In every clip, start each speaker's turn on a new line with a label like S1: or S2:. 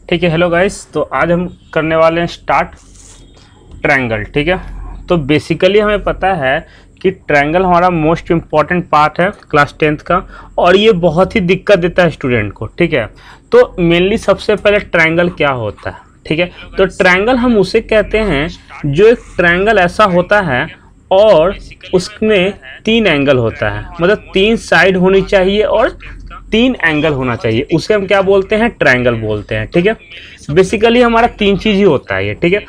S1: ठीक है। Hello guys, तो आज हम करने वाले हैं स्टार्ट ट्रायंगल। ठीक है, तो बेसिकली हमें पता है कि ट्रायंगल हमारा मोस्ट इम्पॉर्टेंट पार्ट है क्लास 10th का, और ये बहुत ही दिक्कत देता है स्टूडेंट को। ठीक है, तो मेनली सबसे पहले ट्रायंगल क्या होता है। ठीक है, तो ट्रायंगल हम उसे कहते हैं जो एक ट्रायंगल ऐसा होता है और उसमें 3 एंगल होता है, मतलब 3 साइड होनी चाहिए और 3 एंगल होना चाहिए, उसे हम क्या बोलते हैं, ट्रायंगल बोलते हैं। ठीक है, बेसिकली हमारा 3 चीज ही होता है ये। ठीक है,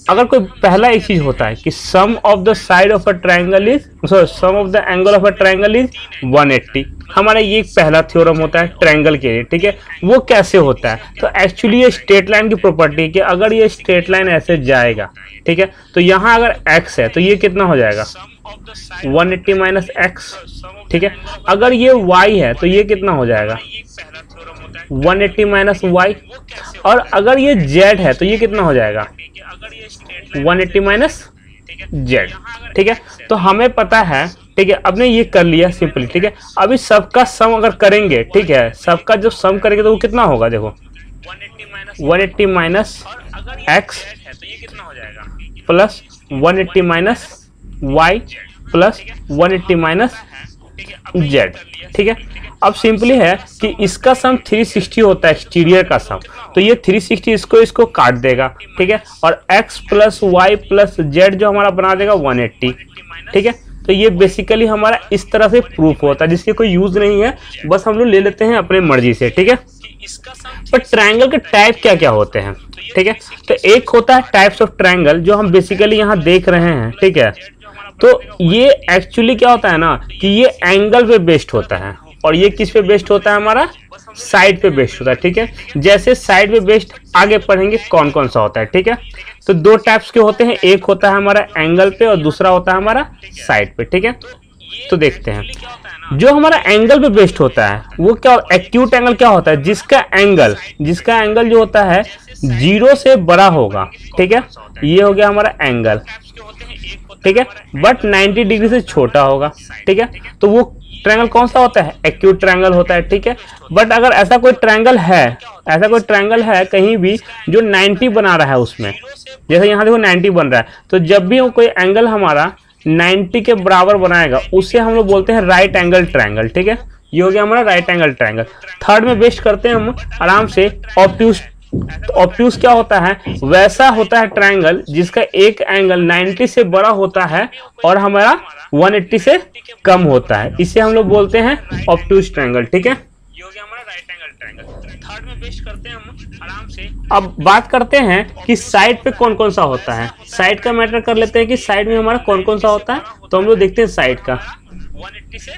S1: अगर कोई पहला एक चीज होता है कि sum of the side of a triangle is sum of the angle of a triangle is 180, हमारा ये एक पहला थ्योरम होता है ट्रायंगल के लिए। ठीक है, वो कैसे होता है, तो एक्चुअली ये स्ट्रेट लाइन की प्रॉपर्टी है कि अगर ये स्ट्रेट लाइन ऐसे जाएगा, ठीक है, तो यहाँ अगर x है तो ये कितना हो जाएगा 180 माइनस एक्स। ठीक है, अगर ये y है तो ये कितना हो जाएगा 180 माइनस वाई, और अगर ये z है तो ये कितना हो जाएगा 180 माइनस z। ठीक है, तो हमें पता है। ठीक है, आपने ये कर लिया सिंपली। ठीक है, अभी सबका सम अगर करेंगे, ठीक है, सबका जब सम करेंगे तो वो कितना होगा, देखो 180 minus X plus 180 minus Y plus 180 minus Z. ठीक है, अब सिंपली है कि इसका सम 360 होता है, एक्सटीरियर का सम, तो ये 360 इसको काट देगा। ठीक है, और x plus Y plus Z जो हमारा बना देगा 180। ठीक है, तो ये बेसिकली हमारा इस तरह से प्रूफ होता है, जिसके कोई यूज नहीं है, बस हम लोग ले लेते हैं अपने मर्जी से। ठीक है, पर ट्रायंगल के टाइप क्या क्या होते हैं। ठीक है, तो एक होता है टाइप्स ऑफ ट्रायंगल जो हम बेसिकली यहाँ देख रहे हैं। ठीक है, तो ये एक्चुअली क्या होता है ना कि ये एंगल पे बेस्ड होता है, और ये किस पे बेस्ड होता है, हमारा साइड पे बेस्ड होता है। ठीक है, जैसे साइड पे बेस्ड आगे पढ़ेंगे कौन कौन सा होता है। ठीक है, तो 2 टाइप्स के होते हैं, एक होता है हमारा एंगल पे और दूसरा होता है हमारा साइड पे। ठीक है, तो देखते हैं जो हमारा एंगल पे बेस्ड होता है वो क्या, एक्यूट एंगल क्या होता है, जिसका एंगल जो होता है 0 से बड़ा होगा। ठीक है, ये हो गया हमारा एंगल। ठीक है, बट 90 डिग्री से छोटा होगा। ठीक है, तो वो ट्रायंगल कौन सा होता है, एक्यूट ट्रायंगल होता है। ठीक है, बट अगर ऐसा कोई ट्रायंगल है कहीं भी जो 90 बना रहा है, उसमें जैसे यहाँ देखो 90 बन रहा है, तो जब भी कोई एंगल हमारा 90 के बराबर बनाएगा उसे हम लोग बोलते हैं राइट एंगल ट्रायंगल। ठीक है, ये हो गया हमारा राइट एंगल ट्रायंगल। थर्ड में बेस्ट करते हैं हम आराम से ऑब्ट्यूज। तो ऑब्ट्यूज क्या होता है, वैसा होता है ट्रायंगल जिसका एक एंगल 90 से बड़ा होता है और हमारा 180 से कम होता है, इसे हम लोग बोलते हैं ऑब्ट्यूज ट्रायंगल। ठीक है, ये हो गया हमारा राइट एंगल ट्रायंगल। थर्ड में बेस्ट करते हैं हम आराम से। अब बात करते हैं कि साइड पे कौन कौन सा होता है, साइड का मैटर कर लेते हैं कि साइड में हमारा कौन कौन सा होता है, तो हम लोग देखते हैं साइड का।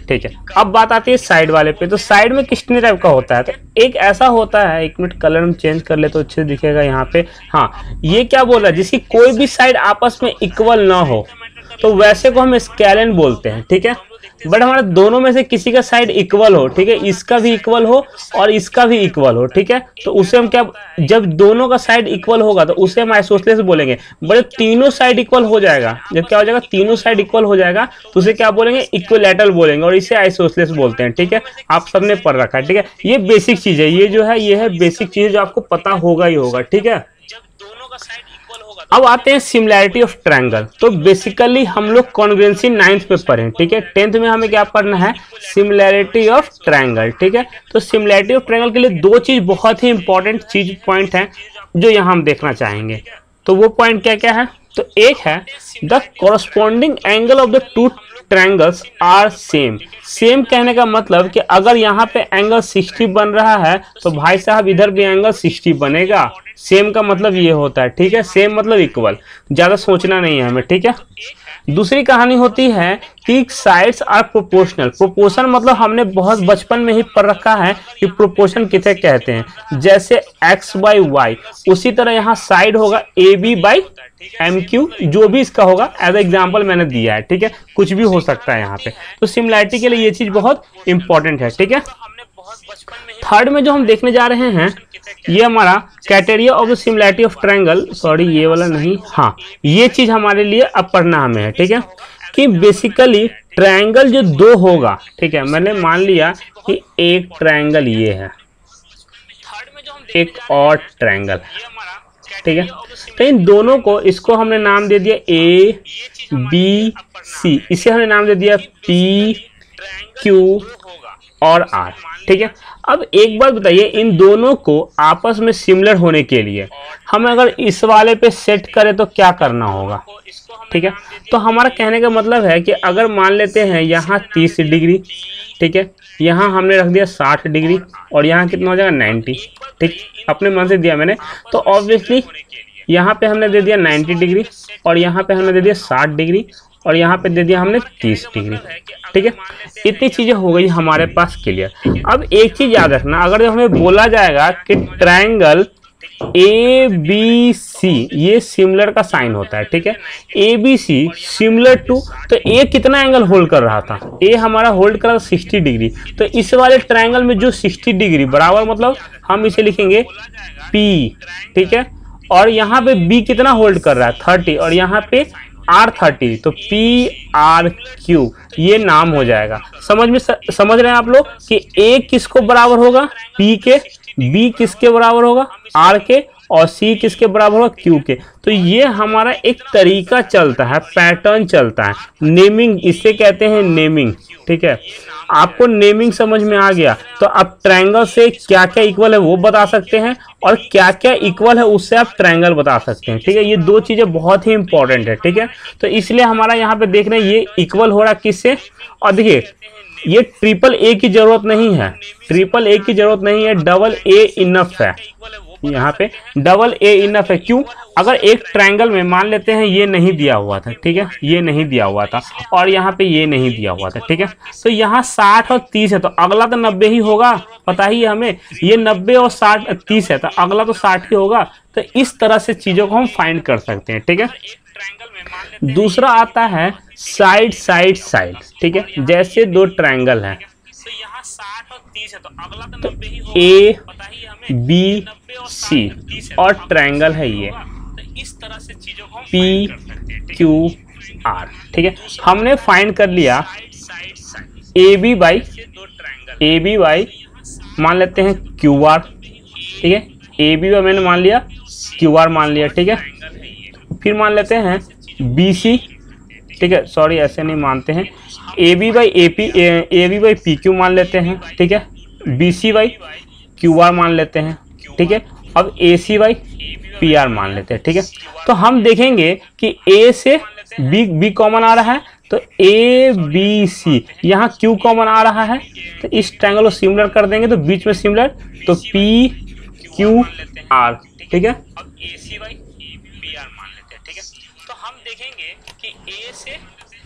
S1: ठीक है, अब बात आती है साइड वाले पे, तो साइड में कितने टाइप का होता है, तो एक ऐसा होता है, एक मिनट कलर में चेंज कर ले तो अच्छे दिखेगा यहाँ पे। हाँ, ये क्या बोला, जिसकी कोई भी साइड आपस में इक्वल ना हो, तो वैसे को हम स्केलन बोलते हैं। ठीक है, बट हमारा दोनों में से किसी का साइड इक्वल हो, ठीक है, इसका भी इक्वल हो और इसका भी इक्वल हो, ठीक है, तो उसे हम क्या, जब दोनों का साइड इक्वल होगा तो उसे हम आइसोसेलेस बोलेंगे। बट तीनों साइड इक्वल हो जाएगा, जब क्या हो जाएगा, तीनों साइड इक्वल हो जाएगा, तो उसे क्या बोलेंगे, इक्विलैटरल बोलेंगे, और इसे आइसोसेलेस बोलते हैं। ठीक है, आप सबने पढ़ रखा है। ठीक है, ये बेसिक चीज है, ये जो है ये है बेसिक चीज जो आपको पता होगा ही होगा। ठीक है, अब आते हैं सिमिलैरिटी ऑफ ट्रायंगल। तो बेसिकली हम लोग कॉन्ग्रुएंसी 9th पे पढ़े। ठीक है, 10th में हमें क्या पढ़ना है, सिमिलैरिटी ऑफ ट्रायंगल। ठीक है, तो सिमिलैरिटी ऑफ ट्रायंगल के लिए 2 चीज बहुत ही इंपॉर्टेंट पॉइंट है जो यहाँ हम देखना चाहेंगे। तो वो पॉइंट क्या क्या है, तो एक है the corresponding angle of the 2 triangles are same. Same कहने का मतलब कि अगर यहाँ पे एंगल 60 बन रहा है तो भाई साहब इधर भी एंगल 60 बनेगा। सेम का मतलब ये होता है। ठीक है, सेम मतलब इक्वल, ज्यादा सोचना नहीं है हमें। ठीक है, दूसरी कहानी होती है कि साइड्स आर प्रोपोर्शनल। प्रोपोर्शन मतलब हमने बहुत बचपन में ही पढ़ रखा है कि प्रोपोर्शन किसे कहते हैं, जैसे x बाई वाई, उसी तरह यहाँ साइड होगा AB बाई MQ, जो भी इसका होगा, एज एग्जाम्पल मैंने दिया है। ठीक है, कुछ भी हो सकता है यहाँ पे, तो सिमिलैरिटी के लिए ये चीज बहुत इंपॉर्टेंट है। ठीक है, थर्ड में जो हम देखने जा रहे हैं ये हमारा criteria of the similarity of triangle, sorry ये वाला नहीं, हाँ ये चीज हमारे लिए अब पढ़ना हमें है। ठीक है, कि बेसिकली ट्रायंगल जो 2 होगा, ठीक है, मैंने मान लिया कि एक ट्रायंगल ये है, एक और ट्रायंगल, ठीक है। तो इन दोनों को, इसको हमने नाम दे दिया ए बी सी, इसे हमने नाम दे दिया पी क्यू और आर, ठीक है। अब एक बात बताइए, इन दोनों को आपस में सिमिलर होने के लिए हम अगर इस वाले पे सेट करें तो क्या करना होगा, ठीक है। तो हमारा कहने का मतलब है कि अगर मान लेते हैं यहाँ 30 डिग्री, ठीक है, यहाँ हमने रख दिया 60 डिग्री और यहाँ कितना हो जाएगा 90, ठीक, अपने मन से दिया मैंने। तो ऑब्वियसली यहाँ पे हमने दे दिया 90 डिग्री और यहाँ पे हमने दे दिया 60 डिग्री और यहाँ पे दे दिया हमने 30 डिग्री, ठीक है। इतनी चीजें हो गई हमारे पास क्लियर। अब एक चीज याद रखना, अगर हमें बोला जाएगा कि ट्रायंगल ए बी सी ये सिमिलर का साइन होता है, ठीक है, A B C similar to, तो ए कितना एंगल होल्ड कर रहा था, ए हमारा होल्ड कर रहा था 60 डिग्री। तो इस वाले ट्रायंगल में जो 60 डिग्री बराबर, मतलब हम इसे लिखेंगे पी, ठीक है, और यहाँ पे बी कितना होल्ड कर रहा है 30 और यहाँ पे आर 30, तो पी आर क्यू ये नाम हो जाएगा। समझ रहे हैं आप लोग कि ए किसको बराबर होगा पी के, बी किसके बराबर होगा आर के, और सी किसके बराबर होगा क्यू के। तो ये हमारा एक तरीका चलता है, पैटर्न चलता है, नेमिंग इसे कहते हैं नेमिंग, ठीक है। आपको नेमिंग समझ में आ गया तो आप ट्रायंगल से क्या क्या इक्वल है वो बता सकते हैं और क्या क्या इक्वल है उससे आप ट्रायंगल बता सकते हैं, ठीक है। ये दो चीजें बहुत ही इंपॉर्टेंट है, ठीक है। तो इसलिए हमारा यहाँ पे देख रहे हैं ये इक्वल हो रहा किससे, और देखिए ये ट्रिपल ए की जरूरत नहीं है, ट्रिपल ए की जरूरत नहीं है, डबल ए इनफ है, यहाँ पे डबल ए इनफ है। क्यों, अगर एक ट्रायंगल में मान लेते हैं ये नहीं दिया हुआ था, ठीक है, ये नहीं दिया हुआ था और यहाँ पे ये नहीं दिया हुआ था, ठीक है, तो यहाँ 60 और 30 है तो अगला तो 90 ही होगा, पता ही है हमें, ये 90 और 30 है तो अगला तो 60 ही होगा। तो इस तरह से चीजों को हम फाइंड कर सकते हैं, ठीक है। दूसरा आता है साइड साइड साइड, ठीक है, जैसे दो ट्रायंगल है तो ए बी सी और ट्रायंगल है ये पी क्यू आर, ठीक है। हमने फाइंड कर लिया ए बी बाई मान लेते हैं क्यू आर, ठीक है, ए बी बाई मैंने मान लिया, क्यू आर मान लिया, ठीक है। फिर मान लेते हैं बी सी, ठीक है, सॉरी ऐसे नहीं मानते हैं, A B by P Q मान लेते हैं, ठीक है, B C by Q R मान लेते हैं, ठीक है। अब A C by P R मान लेते हैं, ठीक है। तो हम देखेंगे कि ए से बी कॉमन आ रहा है तो ए बी सी, यहाँ क्यू कॉमन आ रहा है तो इस ट्रायंगल को सिमिलर कर देंगे तो बीच में सिमिलर, तो पी क्यू आर, ठीक है। अब A C by P R मान लेते हैं, ठीक है। तो हम देखेंगे कि ए से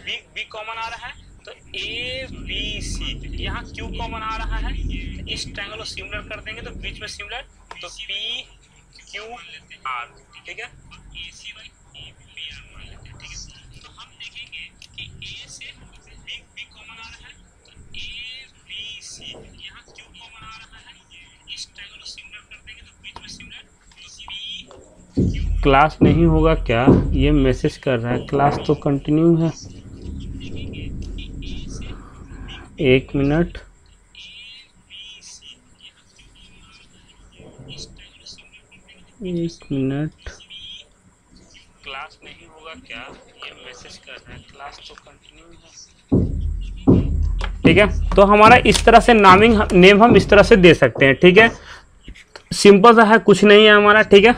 S1: बी कॉमन आ रहा है तो ए बी सी, यहाँ क्यू कॉमन आ रहा है तो इस ट्रायंगल को सिमिलर कर देंगे तो बीच में सिमिलर, तो पी क्यू आर, ठीक है। ए सी बाई पी आर मान लेते हैं, ठीक है। तो हम देखेंगे कि ए से बी कॉमन आ रहा है तो ए बी सी, यहाँ क्यू कॉमन आ रहा है इस ट्रायंगल को सिमिलर कर देंगे तो बीच में सिमिलर, तो पी क्यू। क्लास नहीं होगा क्या, ये मैसेज कर रहा है, क्लास तो कंटिन्यू है, एक मिनट, क्लास नहीं होगा क्या, ये मैसेज कर रहा है, क्लास तो कंटिन्यू है, ठीक है। तो हमारा इस तरह से नेम हम इस तरह से दे सकते हैं, ठीक है। सिंपल सा है, कुछ नहीं है हमारा, ठीक है।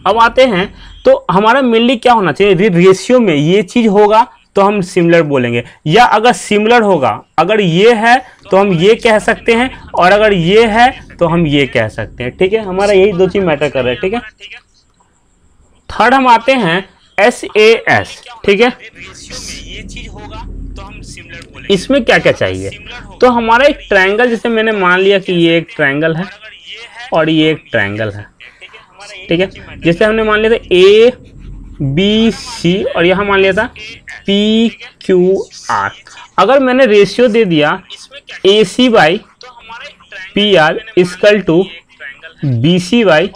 S1: अब आते हैं तो हमारा मेनली क्या होना चाहिए, रेशियो में ये चीज होगा तो हम सिमिलर बोलेंगे, या अगर सिमिलर होगा, अगर ये है तो हम ये कह सकते हैं और अगर ये है तो हम ये कह सकते हैं, ठीक है। हमारा यही दो चीज मैटर कर रहा है, ठीक है। थर्ड हम आते हैं SAS, ठीक है। इसमें क्या क्या चाहिए, तो हमारा एक ट्रायंगल, जैसे मैंने मान लिया कि ये एक ट्रायंगल है और ये एक ट्रायंगल है, ठीक है। जैसे हमने मान लिया था ए बी सी और यहाँ मान लिया था पी क्यू आर, अगर मैंने रेशियो दे दिया A C by P R equal to B C by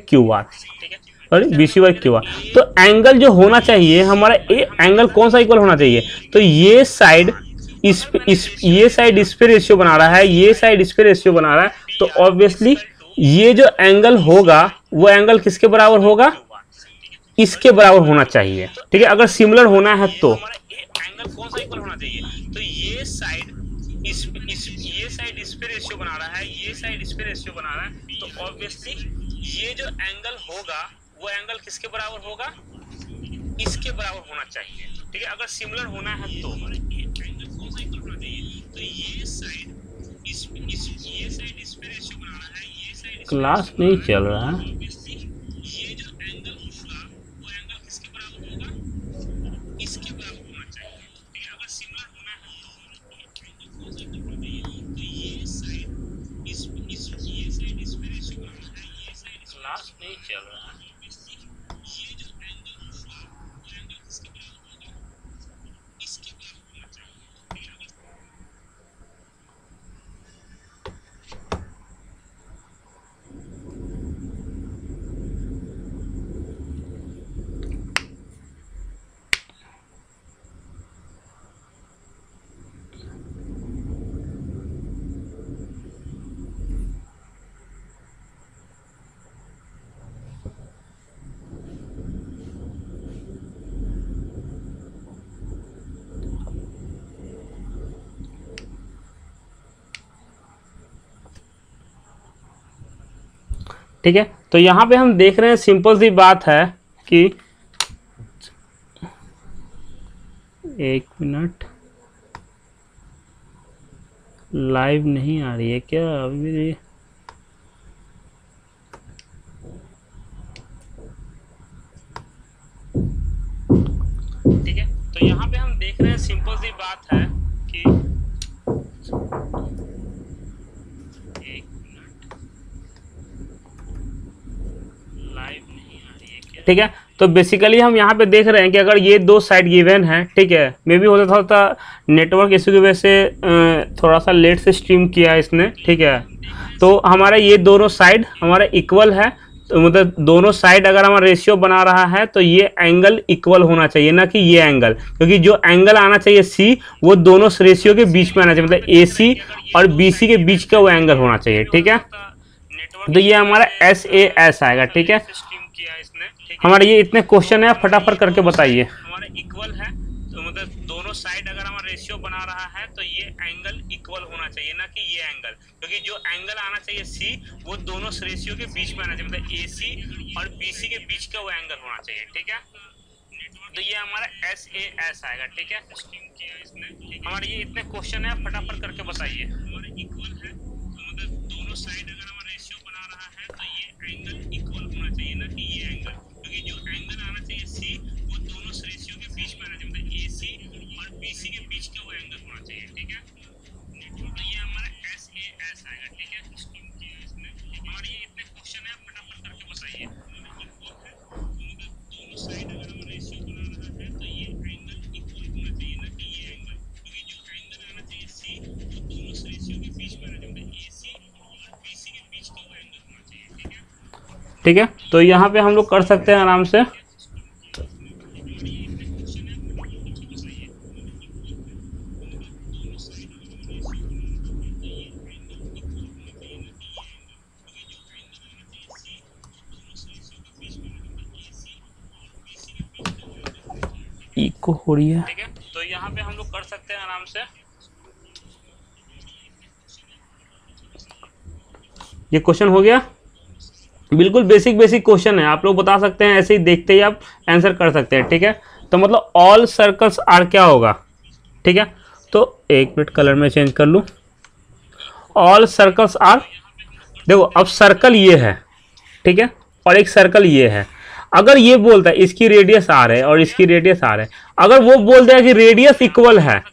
S1: Q R और B C by Q R, तो एंगल जो होना चाहिए हमारा एंगल कौन सा इक्वल होना चाहिए, तो ये साइड ये साइड इस पे रेशियो बना रहा है, ये साइड इस पे रेशियो बना रहा है, तो ऑब्वियसली ये जो एंगल होगा वो एंगल किसके बराबर होगा, इसके बराबर होना चाहिए, ठीक है। अगर सिमिलर होना है तो एंगल कौन सा इक्वल होना चाहिए, तो ये साइड इस पे रेशियो बना रहा है, ये साइड इस पे रेशियो बना रहा है, तो ऑब्वियसली ये जो एंगल होगा वो एंगल किसके बराबर होगा, इसके बराबर होना चाहिए, ठीक है। अगर सिमिलर होना है तो एंगल कौन सा इक्वल होना चाहिए, तो ये साइड इस पे रेशियो बना रहा है, ये साइड क्लास नहीं चल रहा है, ये जो एंगल होगा वो एंगल किसके बराबर होगा, इसके बराबर होना चाहिए, ठीक है। अगर सिमिलर होना है तो एंगल कौन सा इक्वल होना चाहिए, तो ये साइड इस पे रेशियो बना रहा है, ये साइड क्लास नहीं चल रहा है, ये जो एंगल होगा वो एंगल किसके बराबर होगा, इसके बराबर होना चाहिए, ठीक है। ठीक है, तो यहाँ पे हम देख रहे हैं सिंपल सी बात है कि एक मिनट, लाइव नहीं आ रही है क्या अभी, ठीक है। तो यहाँ पे हम देख रहे हैं सिंपल सी बात है कि एक मिनट, लाइव नहीं आ रही है क्या, ठीक है। तो बेसिकली हम यहाँ पे देख रहे हैं कि अगर ये दो साइड गिवन है, ठीक है, मे भी होता था नेटवर्क इशू की वजह से थोड़ा सा लेट से स्ट्रीम किया इसने, ठीक है। तो हमारा ये दोनों साइड हमारा इक्वल है, तो मतलब दोनों साइड अगर हमारा रेशियो बना रहा है तो ये एंगल इक्वल होना चाहिए, ना कि ये एंगल, क्योंकि जो एंगल आना चाहिए सी वो दोनों रेशियो के बीच में आना चाहिए, मतलब ए सी और बी सी के बीच का वो एंगल होना चाहिए, ठीक है। तो ये हमारा SAS आएगा, ठीक है। हमारे ये इतने क्वेश्चन है, फटाफट करके बताइए। हमारा इक्वल है तो मतलब दोनों साइड अगर हमारा रेशियो बना रहा है तो ये एंगल इक्वल होना चाहिए, ना कि ये एंगल, क्योंकि जो एंगल आना चाहिए सी वो दोनों रेशियो के बीच में आना चाहिए, मतलब AC और BC के बीच का वो एंगल होना चाहिए, ठीक है। तो ये हमारा SAS आएगा, ठीक है। हमारे ये इतने क्वेश्चन है, फटाफट करके बताइए। हमारा इक्वल है तो मतलब दोनों साइड अगर हमारा रेशियो बना रहा है तो ये एंगल इक्वल होना चाहिए, ना कि ये एंगल, क्योंकि जो एंगल आना चाहिए सी वो दोनों रेशियो के बीच में आना चाहिए, मतलब AC और BC के बीच का वो एंगल होना चाहिए, ठीक है। तो ये हमारा SAS आएगा, ठीक है। हमारे ये इतने क्वेश्चन है, फटाफट करके बताइए। दोनों साइड अगर हमारा रेशियो बना रहा है तो ये एंगल इक्वल होना चाहिए, ना कि ये एंगल, क्योंकि जो एंगल आना चाहिए सी वो दोनों रेशियो के बीच में आना चाहिए, मतलब AC और BC के बीच का वो एंगल होना चाहिए, ठीक है। ठीक है, तो यहाँ पे हम लोग कर सकते हैं आराम से। इको हो रही है, ठीक है। तो यहाँ पे हम लोग कर सकते हैं आराम से। ये क्वेश्चन हो गया, बिल्कुल बेसिक क्वेश्चन है, आप लोग बता सकते हैं, ऐसे ही देखते ही आप आंसर कर सकते हैं, ठीक है। तो मतलब ऑल सर्कल्स आर क्या होगा, ठीक है। तो एक मिनट कलर में चेंज कर लूं, ऑल सर्कल्स आर, देखो अब सर्कल ये है, ठीक है, और एक सर्कल ये है। अगर ये बोलता है इसकी रेडियस आर है और इसकी रेडियस आर है, अगर वो बोल दिया कि रेडियस इक्वल है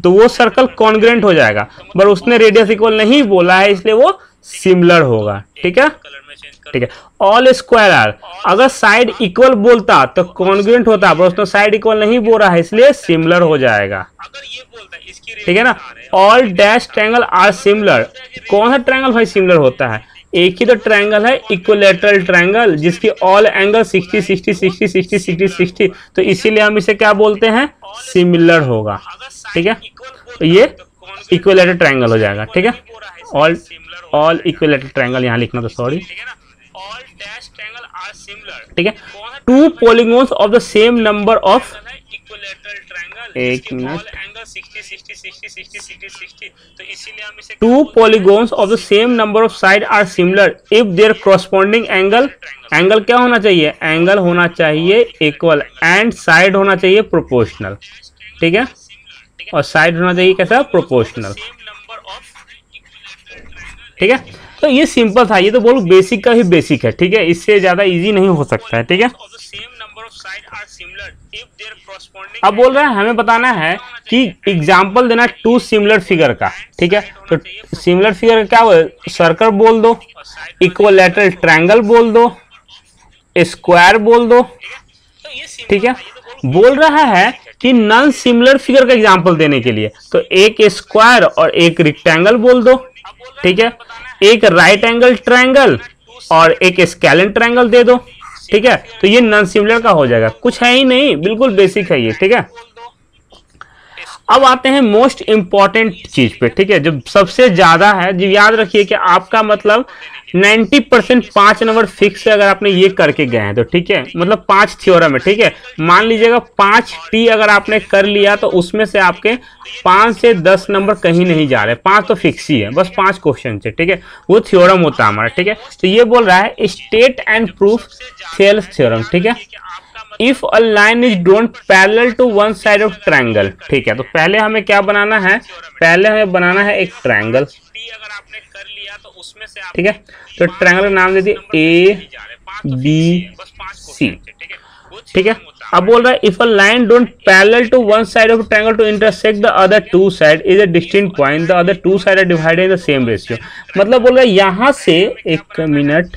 S1: तो वो सर्कल कॉन्ग्रुएंट हो जाएगा, पर उसने रेडियस इक्वल नहीं बोला है इसलिए वो सिमिलर होगा, ठीक है, ठीक है। ऑल स्क्वायर आर, अगर साइड इक्वल बोलता तो कॉन्ग्रुएंट होता, पर उसने साइड इक्वल नहीं बोला है इसलिए सिमिलर हो जाएगा, ठीक है ना। All dash triangle are similar, कौन सा ट्रायंगल भाई सिमिलर होता है, एक ही तो ट्रायंगल है इक्विलैटरल ट्रायंगल जिसकी ऑल एंगल 60 60 60 60 60 60, तो इसीलिए हम इसे क्या बोलते हैं, सिमिलर होगा, ठीक है। तो ये इक्विलेटरल ट्रायंगल हो जाएगा, ठीक है। ऑल इक्विलेटरल ट्रायंगल यहाँ लिखना था, सॉरी, ठीक है। Two polygons of the same number of, एक मिनट, two polygons of the same number of side are similar if their corresponding angle, angle क्या होना चाहिए, एंगल होना चाहिए इक्वल एंड साइड होना चाहिए प्रोपोर्शनल, ठीक है, और साइड होना चाहिए कैसा, प्रोपोर्शनल, ठीक है। तो ये सिंपल था, ये तो बोलो बेसिक का ही बेसिक है, ठीक है, इससे ज्यादा इजी नहीं हो सकता है, ठीक है। अब बोल रहे हैं हमें बताना है कि एग्जाम्पल देना टू सिमिलर फिगर का, ठीक है। तो सिमिलर फिगर का क्या हो, सर्कल बोल दो, इक्विलैटरल ट्रायंगल बोल दो, स्क्वायर बोल दो, ठीक है। बोल रहा है कि नॉन सिमिलर फिगर का एग्जाम्पल देने के लिए तो एक स्क्वायर और एक रेक्टेंगल बोल दो, ठीक है, एक राइट एंगल ट्रायंगल और एक स्केलेन ट्रायंगल दे दो, ठीक है। तो ये नॉन सिमिलर का हो जाएगा, कुछ है ही नहीं, बिल्कुल बेसिक है ये, ठीक है। अब आते हैं मोस्ट इंपॉर्टेंट चीज पे, ठीक है, जो सबसे ज्यादा है। जो याद रखिए कि आपका मतलब 90% 5 नंबर फिक्स है अगर आपने ये करके गए हैं तो, ठीक है, मतलब 5 थ्योरम है, ठीक है। मान लीजिएगा 5T अगर आपने कर लिया तो उसमें से आपके 5 से 10 नंबर कहीं नहीं जा रहे, 5 तो फिक्स ही है, बस 5 क्वेश्चन से, ठीक है, वो थ्योरम होता है हमारा, ठीक है। तो ये बोल रहा है state and proof Thales theorem, ठीक है। If a line is drawn parallel to one side of triangle, ठीक है। तो पहले हमें क्या बनाना है, पहले हमें बनाना है एक ट्रायंगल, ठीक है। तो ट्रायंगल का नाम दे दिए ABC, ठीक है। अब बोल रहा है if a line drawn parallel to one side of triangle to intersect the other two side is a distinct point, the other two side are divided in the same ratio. मतलब बोल रहा है यहां से, एक मिनट,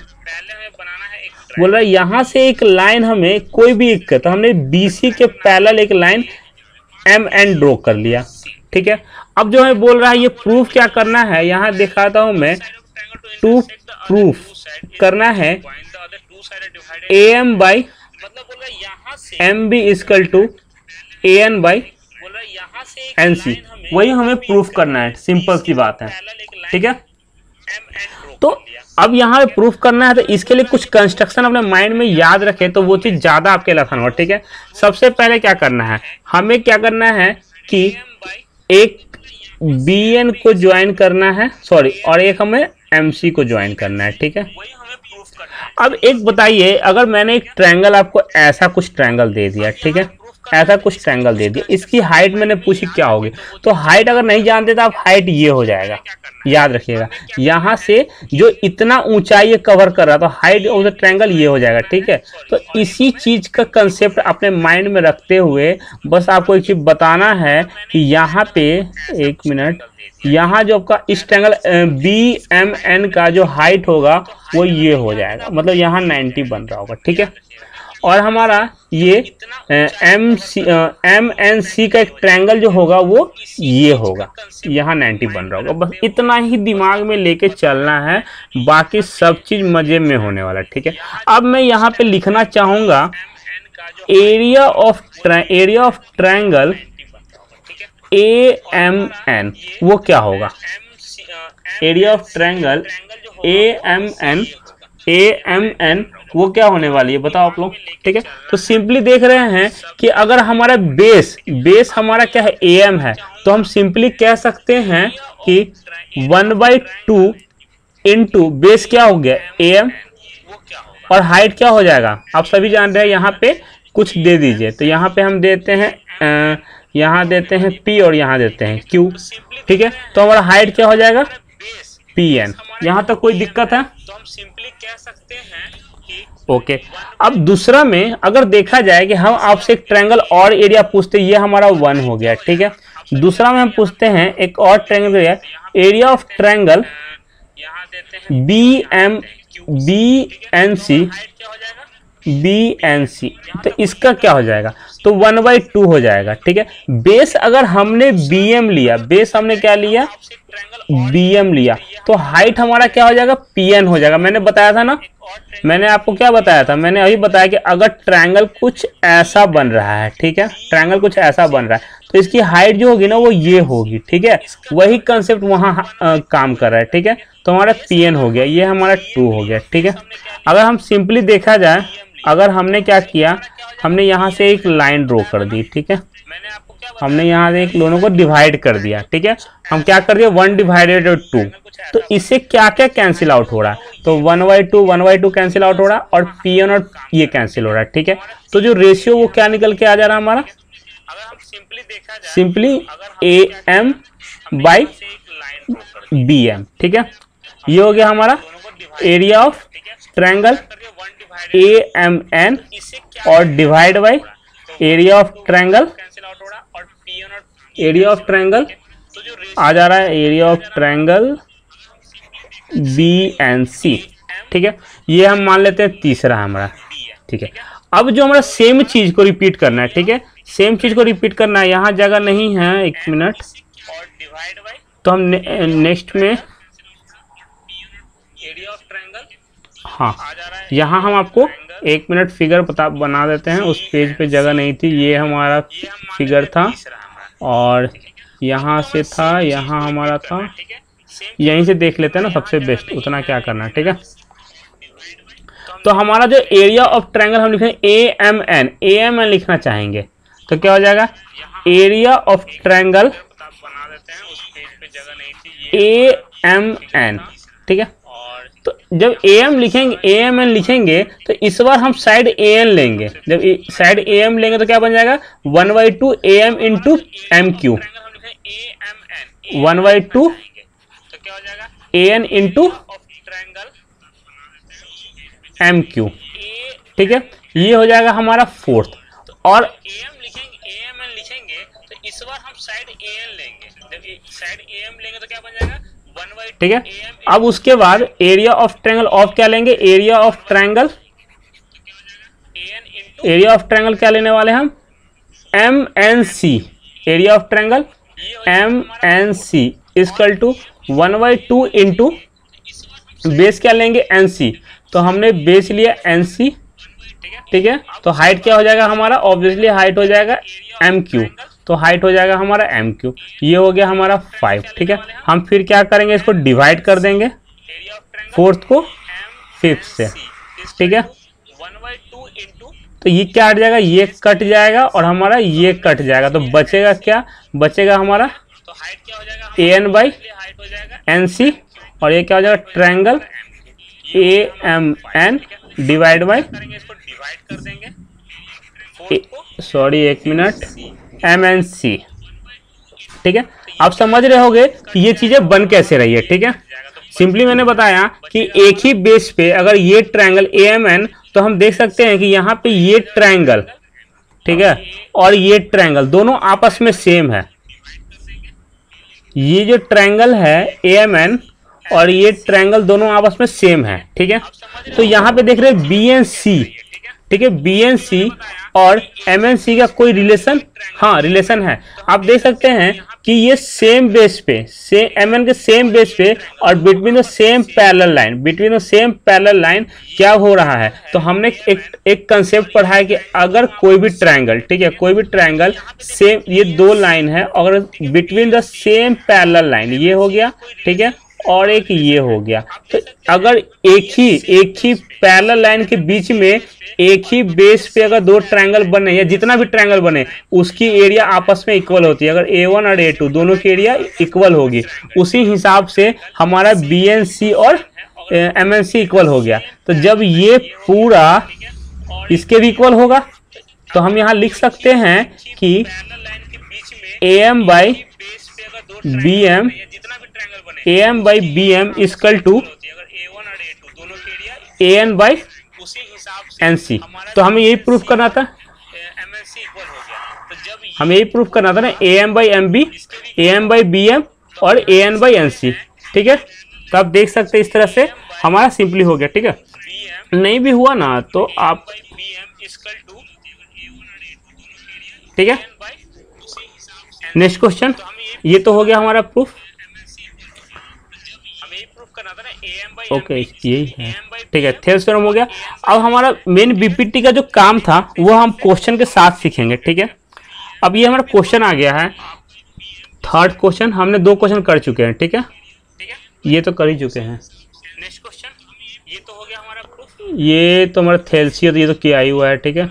S1: बोल रहा है यहां से एक लाइन हमें कोई भी एक, तो हमने BC के पैरेलल एक लाइन MN ड्रॉ कर लिया, ठीक है। अब जो है बोल रहा है ये प्रूफ क्या करना है, यहां दिखाता हूं मैं, टू प्रूफ करना है AM by MB equal to AN by NC, वही हमें प्रूफ करना है, सिंपल सी बात है, ठीक है। तो अब यहाँ पे प्रूफ करना है तो इसके लिए कुछ कंस्ट्रक्शन अपने माइंड में याद रखें तो वो चीज ज्यादा आपके लिए आसान होगा, ठीक है। सबसे पहले क्या करना है, हमें क्या करना है कि एक BN को ज्वाइन करना है, सॉरी, और एक हमें MC को ज्वाइन करना है, ठीक है। अब एक बताइए, अगर मैंने एक ट्रायंगल आपको ऐसा कुछ ट्रायंगल दे दिया, ठीक है, ऐसा कुछ ट्रायंगल दे दिया, इसकी हाइट मैंने पूछी क्या होगी, तो हाइट अगर नहीं जानते तो आप हाइट ये हो जाएगा, याद रखिएगा, यहाँ से जो इतना ऊंचाई ये कवर कर रहा है तो हाइट ऑफ द ट्रायंगल ये हो जाएगा, ठीक है। तो इसी चीज का कंसेप्ट अपने माइंड में रखते हुए बस आपको एक चीज बताना है कि यहाँ पे, एक मिनट, यहाँ जो आपका इस ट्रायंगल BMN का जो हाइट होगा वो ये हो जाएगा, मतलब यहाँ 90 बन रहा होगा, ठीक है। और हमारा ये MNC का एक ट्रायंगल जो होगा वो ये होगा, यहाँ 90 बन रहा होगा, बस इतना ही दिमाग में लेके चलना है, बाकी सब चीज मजे में होने वाला है, ठीक है। अब मैं यहाँ पे लिखना चाहूंगा एरिया ऑफ ट्रायंगल AMN, वो क्या होगा, एरिया ऑफ ट्रायंगल AMN वो क्या होने वाली है बताओ आप लोग, ठीक है। तो सिंपली देख रहे हैं कि अगर हमारा बेस हमारा क्या है, AM है, तो हम सिंपली कह सकते हैं कि 1/2 इंटू बेस क्या हो गया AM, और हाइट क्या हो जाएगा, आप सभी जान रहे हैं, यहाँ पे कुछ दे दीजिए, तो यहाँ पे हम देते हैं यहाँ देते हैं P और यहाँ देते हैं Q, ठीक है। तो हमारा हाइट क्या हो जाएगा, PN। यहाँ तक कोई दिक्कत है, तो हम सिंपली कह सकते हैं कि ओके। अब दूसरा में अगर देखा जाए कि हम आपसे एक ट्रायंगल और एरिया पूछते, ये हमारा 1 हो गया, ठीक है। दूसरा में हम पूछते हैं एक और triangle area of triangle BNC, तो इसका क्या हो जाएगा, तो 1/2 हो जाएगा, ठीक है। बेस अगर हमने BM लिया, बेस हमने क्या लिया बी एम लिया तो हाइट हमारा क्या हो जाएगा, पी एन हो जाएगा। मैंने बताया था ना, मैंने आपको क्या बताया था, मैंने अभी बताया कि अगर ट्रायंगल कुछ ऐसा बन रहा है, ठीक है, ट्रायंगल कुछ ऐसा बन रहा है तो इसकी हाइट जो होगी ना वो ये होगी, ठीक है, वही कंसेप्ट वहाँ काम कर रहा है, ठीक है। तो हमारा पी एन हो गया, ये हमारा 2 हो गया, ठीक है। अगर हम सिंपली देखा जाए, अगर हमने क्या किया, हमने यहाँ से एक लाइन ड्रॉ कर दी, ठीक है, हमने यहाँ से एक दोनों को डिवाइड कर दिया, ठीक है, हम क्या कर दिया 1 डिवाइडेड 2, तो इससे क्या क्या कैंसिल आउट हो रहा है, तो 1/2 कैंसिल आउट हो रहा है और पी एन और ये कैंसिल हो रहा है, ठीक है। तो जो रेशियो वो क्या निकल के आ जा रहा है हमारा, simply A M by B M, ठीक है। ये हो गया हमारा area of triangle A M N और divide by area of triangle, area of triangle आ जा रहा है area of triangle B N C, ठीक है। ये हम मान लेते हैं तीसरा हमारा, ठीक है। अब जो हमारा सेम चीज को रिपीट करना है, ठीक है, सेम चीज को रिपीट करना है, यहाँ जगह नहीं है, एक मिनट, तो हम नेक्स्ट में, हाँ, यहाँ हम आपको एक मिनट फिगर बना देते हैं, उस पेज पे जगह नहीं थी, ये हमारा फिगर था और यहाँ से था, यहाँ हमारा था, यहीं से देख लेते हैं ना, सबसे बेस्ट उतना क्या करना है, ठीक है। तो हमारा जो एरिया ऑफ ट्रायंगल हम लिखेंगे ए एम एन लिखना चाहेंगे तो क्या हो जाएगा, area of triangle A M N, ठीक है। तो जब ए एम लिखेंगे, ए एम एन लिखेंगे तो इस बार हम साइड ए एन लेंगे, जब साइड ए एम लेंगे तो क्या बन जाएगा 1/2 A M into M Q, 1/2 A N into M Q, ठीक है। ये हो जाएगा हमारा फोर्थ, और तो इस बार हम साइड ए एन लेंगे, जब साइड ए एम लेंगे तो क्या बन जाएगा 1/2, ठीक है। अब उसके बाद एरिया ऑफ ट्रायंगल ऑफ क्या लेंगे, area of triangle, area of triangle क्या लेने वाले हम, M N C, area of triangle M N C equal to 1/2 into base क्या लेंगे एन सी, तो हमने बेस लिया एन सी, ठीक है। तो हाइट क्या हो जाएगा हमारा, ऑब्वियसली हाइट हो जाएगा एम क्यू, तो हाइट हो जाएगा हमारा एम क्यू, ये हो गया हमारा 5, ठीक है। हम फिर क्या करेंगे, इसको डिवाइड कर देंगे फोर्थ को फिफ्थ से, ठीक है। तो ये क्या हट जाएगा, ये कट जाएगा और हमारा ये कट जाएगा, तो बचेगा क्या, बचेगा हमारा A N by N C, और ये क्या हो जाएगा triangle A M N divide by, sorry एक मिनट, एम एन सी, ठीक है। आप समझ रहे होगे कि ये चीजें बन कैसे रही है, ठीक है। सिंपली मैंने बताया कि एक ही बेस पे अगर ये ट्रायंगल ए एम एन, तो हम देख सकते हैं कि यहाँ पे ये ट्रायंगल, ठीक है, और ये ट्रायंगल दोनों आपस में सेम है। ये जो ट्रायंगल है ए एम एन और ये ट्रायंगल दोनों आपस में सेम है, ठीक है। तो यहाँ पे देख रहे हैं बी एन सी, ठीक है, बी एन सी और एम एन सी का कोई रिलेशन, हाँ रिलेशन है। आप देख सकते हैं कि ये सेम बेस पे, एम एन के सेम बेस पे और between the same parallel line, between the same parallel line क्या हो रहा है, तो हमने एक कंसेप्ट पढ़ा है कि अगर कोई भी ट्रायंगल, ठीक है, कोई भी ट्रायंगल सेम, ये दो लाइन है, अगर between the same parallel line ये हो गया, ठीक है, और एक ये हो गया, तो अगर एक ही पैरेलल लाइन के बीच में एक ही बेस पे अगर दो ट्रायंगल बने या जितना भी ट्रायंगल बने उसकी एरिया आपस में इक्वल होती है, अगर A1 और A2 दोनों की एरिया इक्वल होगी, उसी हिसाब से हमारा BNC और MNC इक्वल हो गया। तो जब ये पूरा इसके भी इक्वल होगा तो हम यहाँ लिख सकते हैं कि AM by BM equal to AN by NC। तो हमें यही प्रूफ करना था, हमें यही प्रूफ करना था ना, AM by MB, AM by BM और AN बाई NC, ठीक है। तो आप देख सकते हैं इस तरह से हमारा सिंपली हो गया, ठीक है। नहीं भी हुआ ना तो आप, ठीक है। नेक्स्ट क्वेश्चन, ये तो हो गया हमारा प्रूफ। ओके यही है, ठीक है, थेल्स थ्योरम हो गया। अब हमारा मेन बीपीटी का जो काम था वो हम क्वेश्चन के साथ सीखेंगे, ठीक है। अब ये हमारा क्वेश्चन आ गया है, थर्ड क्वेश्चन, हमने 2 क्वेश्चन कर चुके हैं, ठीक है, ये तो कर ही चुके हैं। नेक्स्ट क्वेश्चन ये तो हो गया हमारा प्रूफ, ये तो हमारा थेल्सियस, ये तो किया ही हुआ है, ठीक है।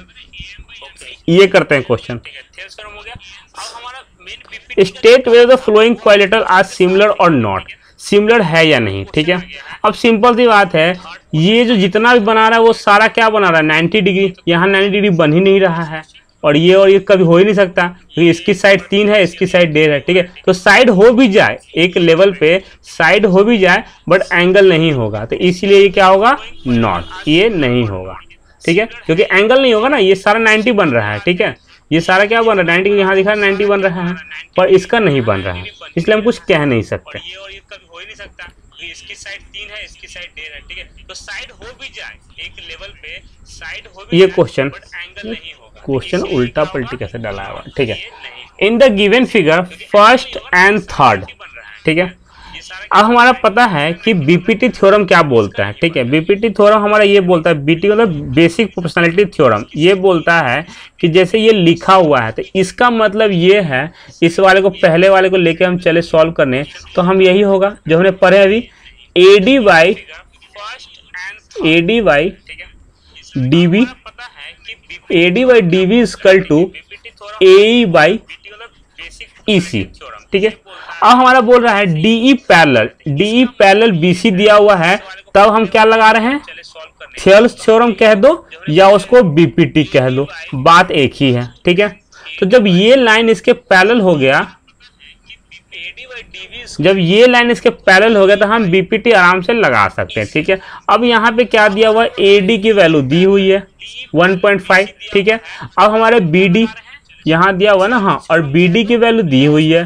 S1: ये करते हैं क्वेश्चन, थेल्स थ्योरम हो गया। अब हमारा main state whether the following quadrilateral are similar और नॉट, सिमिलर है या नहीं, ठीक है। अब सिंपल सी बात है, ये जो जितना भी बना रहा है वो सारा क्या बना रहा है 90 डिग्री, यहाँ 90 डिग्री बन ही नहीं रहा है, और ये कभी हो ही नहीं सकता क्योंकि इसकी साइड 3 है, इसकी साइड 1.5 है, ठीक है। तो साइड हो भी जाए एक लेवल पे, साइड हो भी जाए बट एंगल नहीं होगा, तो इसलिए ये क्या होगा नॉट, ये नहीं होगा, ठीक है, क्योंकि एंगल नहीं होगा ना, ये सारा 90 बन रहा है, ठीक है, ये सारा क्या बन रहा है 90, यहाँ दिखा 90 बन रहा है, पर इसका नहीं बन रहा है, इसलिए हम कुछ कह नहीं सकते। इसकी साइड 3 है, इसकी साइड 1.5 है, ठीक है, तो साइड हो भी जाए एक लेवल पे, साइड हो भी, ये क्वेश्चन क्वेश्चन उल्टा पलटी कैसे डाला हुआ, ठीक है। In the given figure first and third, ठीक है। अब हमारा पता है कि बीपीटी थ्योरम क्या बोलता है, ठीक है। बीपीटी थ्योरम हमारा ये बोलता है, बीटी मतलब बेसिक प्रोपोर्शनैलिटी थ्योरम, ये बोलता है कि जैसे ये लिखा हुआ है तो इसका मतलब ये है, इस वाले को पहले वाले को लेके हम चले सॉल्व करने, तो हम यही होगा जो हमने पढ़े अभी, AD by DB, AD by DB equal to AE by EC, ठीक है। अब हमारा बोल रहा है DE पैरेलल BC दिया हुआ है, तब हम क्या लगा रहे हैं, थेल्स थ्योरम कह दो या उसको बीपीटी कह दो, बात एक ही है, ठीक है। तो जब ये लाइन इसके पैरेलल हो गया, तो हम बीपीटी आराम से लगा सकते हैं, ठीक है। अब यहाँ पे क्या दिया हुआ है, AD की वैल्यू दी हुई है 1.5, ठीक है। अब हमारे BD यहाँ दिया हुआ ना, हाँ, और BD की वैल्यू दी हुई है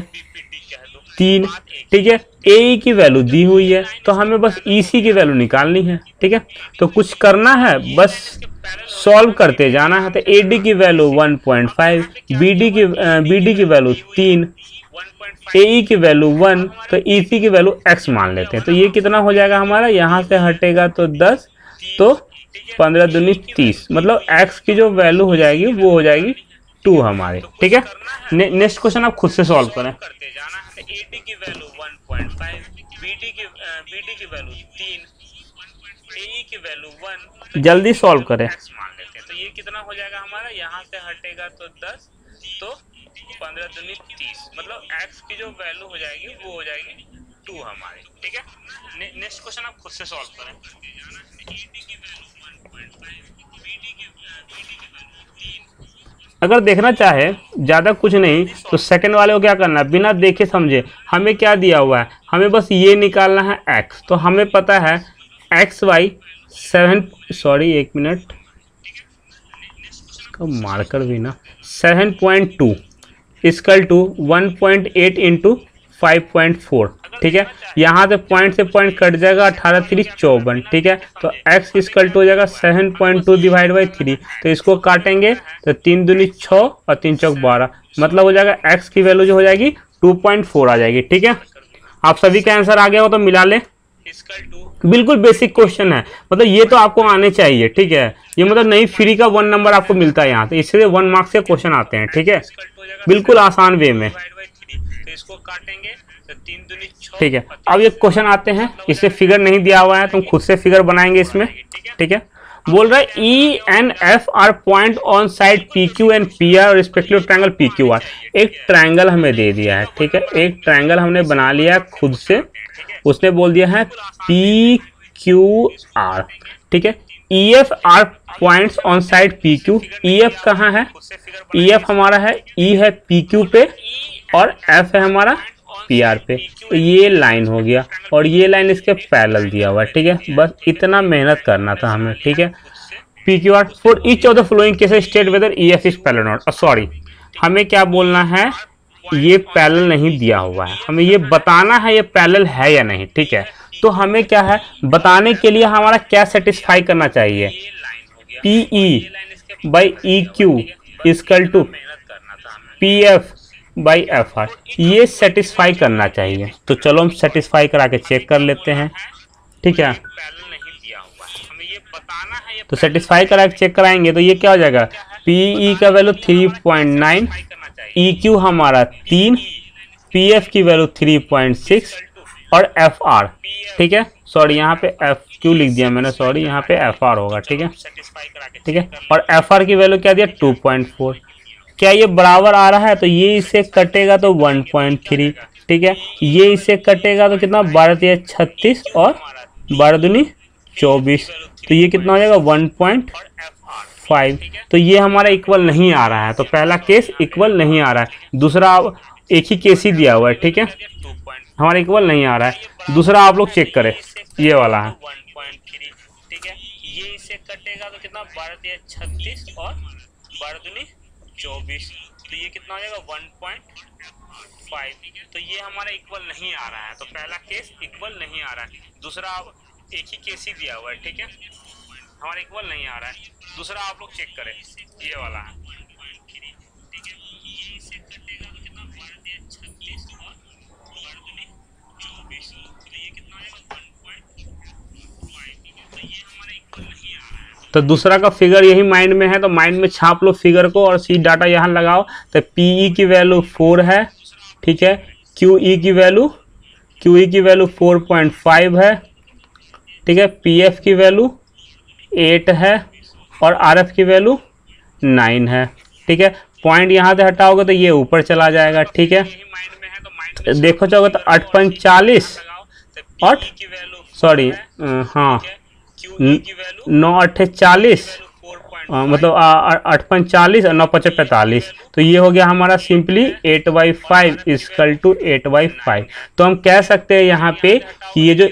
S1: 3, ठीक है, AE की वैल्यू दी हुई है, तो हमें बस EC की वैल्यू निकालनी है, ठीक है। तो कुछ करना है, बस सॉल्व करते जाना है। तो AD की वैल्यू 1.5, BD की वैल्यू 3, AE की वैल्यू 1, तो EC की वैल्यू x मान लेते हैं। तो ये कितना हो जाएगा हमारा, यहाँ से हटेगा तो 10, तो 15 दूनी 30, मतलब x की जो वैल्यू हो जाएगी वो हो जाएगी 2 हमारे, ठीक है। नेक्स्ट क्वेश्चन आप खुद से सॉल्व करें। AD की वैल्यू 1.5, BD की वैल्यू 3, AE की वैल्यू 1, जल्दी सॉल्व करें, x मान लेते हैं। तो ये कितना हो जाएगा हमारा, यहाँ से हटेगा तो 10, तो 15 दूनी 30, मतलब x की जो वैल्यू हो जाएगी वो हो जाएगी 2 हमारे, ठीक है। नेक्स्ट क्वेश्चन आप खुद से सॉल्व करें। अगर देखना चाहे ज़्यादा कुछ नहीं तो सेकंड वाले को क्या करना है, बिना देखे समझे, हमें क्या दिया हुआ है, हमें बस ये निकालना है x, तो हमें पता है x बाई 7, सॉरी एक मिनट, इसका मार्कर भी ना, 7.2 इक्वल टू 1.8 इंटू 5.4, ठीक है। यहाँ से पॉइंट कट जाएगा, 18 3 54, ठीक है। तो x इक्वल टू हो जाएगा 7.2 डिवाइड बाई 3, तो इसको काटेंगे तो 3 दूनी 6 और 3 चौक 12, मतलब हो जाएगा x की वैल्यू जो हो जाएगी 2.4 आ जाएगी, ठीक है। आप सभी का आंसर आ गया हो तो मिला ले, बिल्कुल बेसिक क्वेश्चन है, मतलब ये तो आपको आने चाहिए, ठीक है। ये मतलब नहीं फ्री का 1 नंबर आपको मिलता है यहाँ, तो इसलिए 1 मार्क्स के क्वेश्चन आते हैं, ठीक है, बिल्कुल आसान वे में, इसको काटेंगे तो 3 दूनी 6, ठीक है। अब ये क्वेश्चन आते हैं, इससे फिगर नहीं दिया हुआ है, तुम खुद से फिगर बनाएंगे इसमें, ठीक है। बोल रहा है E and F are point on side PQ and PR respective triangle PQR। एक ट्रायंगल हमें दे दिया है, ठीक है, एक ट्रायंगल हमने बना लिया खुद से, उसने बोल दिया है PQR, ठीक है। EF are points on side PQ, EF कहाँ है, EF हमारा है, E है PQ पे और F है हमारा PR पे, तो ये लाइन हो गया और ये लाइन इसके पैरेलल दिया हुआ है, ठीक है। बस इतना मेहनत करना था हमें, ठीक है। PQR for each of the following cases state whether EF is parallel not, sorry हमें क्या बोलना है, ये पैरेलल नहीं दिया हुआ है, हमें ये बताना है ये पैरेलल है या नहीं, ठीक है। तो हमें क्या है बताने के लिए हमारा क्या सेटिस्फाई करना चाहिए, PE by EQ equal to PF by FR, ये सेटिस्फाई करना चाहिए। तो चलो हम सेटिस्फाई करा के चेक कर लेते हैं, ठीक है, तो सेटिस्फाई करा चेक कराएंगे तो ये क्या हो जाएगा, पीई का वैल्यू 3.9, EQ हमारा 3, PF की वैल्यू 3.6 और FR, ठीक है, सॉरी यहाँ पे FQ लिख दिया मैंने, सॉरी यहाँ पे FR होगा, ठीक है, ठीक है, और FR की वैल्यू क्या दिया 2.4। क्या ये बराबर आ रहा है, तो ये इसे कटेगा तो 1.3, ठीक है, ये इसे कटेगा तो कितना, 12×36 और 12×24, तो ये कितना हो जाएगा 1.5। तो ये हमारा इक्वल नहीं आ रहा है, तो पहला केस इक्वल नहीं आ रहा है, दूसरा एक ही केस ही दिया हुआ है, ठीक है, हमारा इक्वल नहीं आ रहा है। दूसरा आप लोग चेक करें, ये वाला है, ठीक है, ये इसे कटेगा तो कितना, 12×36 और 12×24, तो ये कितना हो जाएगा 1.5, तो ये हमारा इक्वल नहीं आ रहा है, तो पहला केस इक्वल नहीं आ रहा है, दूसरा एक ही केस ही दिया हुआ है, ठीक है, हमारा इक्वल नहीं आ रहा है। दूसरा आप लोग चेक करें, ये वाला है, ठीक है, ये इसे कटेगा तो कितना, 12×36 और 12×24, तो ये कितना आएगा 1.5, तो ये हमारा इक्वल नहीं आ रहा है। तो दूसरा का फिगर यही माइंड में है, तो माइंड में छाप लो फिगर को और सी डाटा यहाँ लगाओ। तो पीई की वैल्यू 4 है, ठीक है, क्यूई की वैल्यू 4.5 है, ठीक है, पीएफ की वैल्यू 8 है और आरएफ की वैल्यू 9 है, ठीक है, पॉइंट यहाँ से हटाओगे तो ये ऊपर चला जाएगा, ठीक है, देखो चाहोगे तो 8.40 8 सॉरी हाँ 9×8=40, मतलब 8.40 और 9×5=45, तो ये हो गया हमारा सिंपली 8/5 = 8/5। तो हम कह सकते हैं यहाँ पे कि ये जो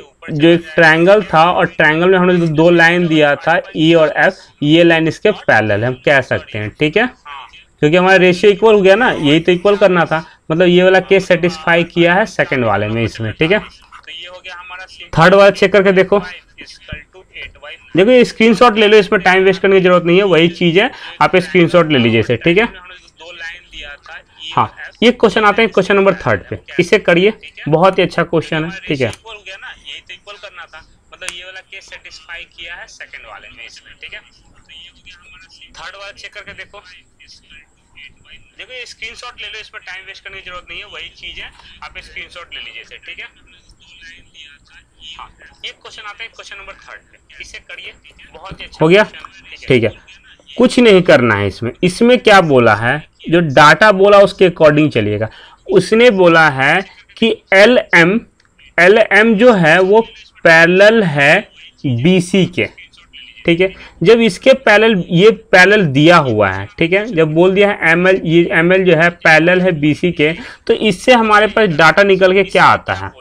S1: एक ट्रायंगल था और ट्रायंगल में हमने जो दो लाइन दिया था ई और एफ, ये लाइन इसके पैरेलल है, हम कह सकते हैं, ठीक है, क्योंकि हमारा रेशियो इक्वल हो गया ना, यही तो इक्वल करना था, मतलब ये वाला केस सेटिस्फाई किया है सेकंड वाले में इसमें, ठीक है। तो ये हो गया हमारा, थर्ड वाला चेक करके देखो, देखो स्क्रीनशॉट ले लो, इसमें टाइम वेस्ट करने की जरूरत नहीं है, वही चीज है, आप स्क्रीनशॉट ले लीजिए इसे, ठीक है। हाँ, ये क्वेश्चन आते हैं क्वेश्चन नंबर 3 पे, इसे करिए, बहुत ही अच्छा क्वेश्चन है, ठीक है, इक्वल करना था, मतलब ये वाला केस सेटिस्फाई किया है सेकंड वाले में इसमें, ठीक है। तो ये हो गया हमारा, थर्ड वाला चेक करके देखो, ये स्क्रीनशॉट ले लो, इसमें टाइम वेस्ट करने की जरूरत नहीं है, वही चीज है, आप स्क्रीनशॉट ले लीजिए इसे, ठीक है। हाँ, ये क्वेश्चन आते हैं क्वेश्चन नंबर 3 पे, इसे करिए, बहुत ही अच्छा हो गया, ठीक है। कुछ नहीं करना है इसमें क्या बोला है, जो डाटा बोला उसके अकॉर्डिंग चलिएगा। उसने बोला है कि LM जो है वो पैरेलल है BC के, ठीक है, जब इसके पैरेलल, ये पैरेलल दिया हुआ है, ठीक है, जब बोल दिया है ML, ये ML जो है पैरेलल है BC के, तो इससे हमारे पास डाटा निकल के क्या आता है,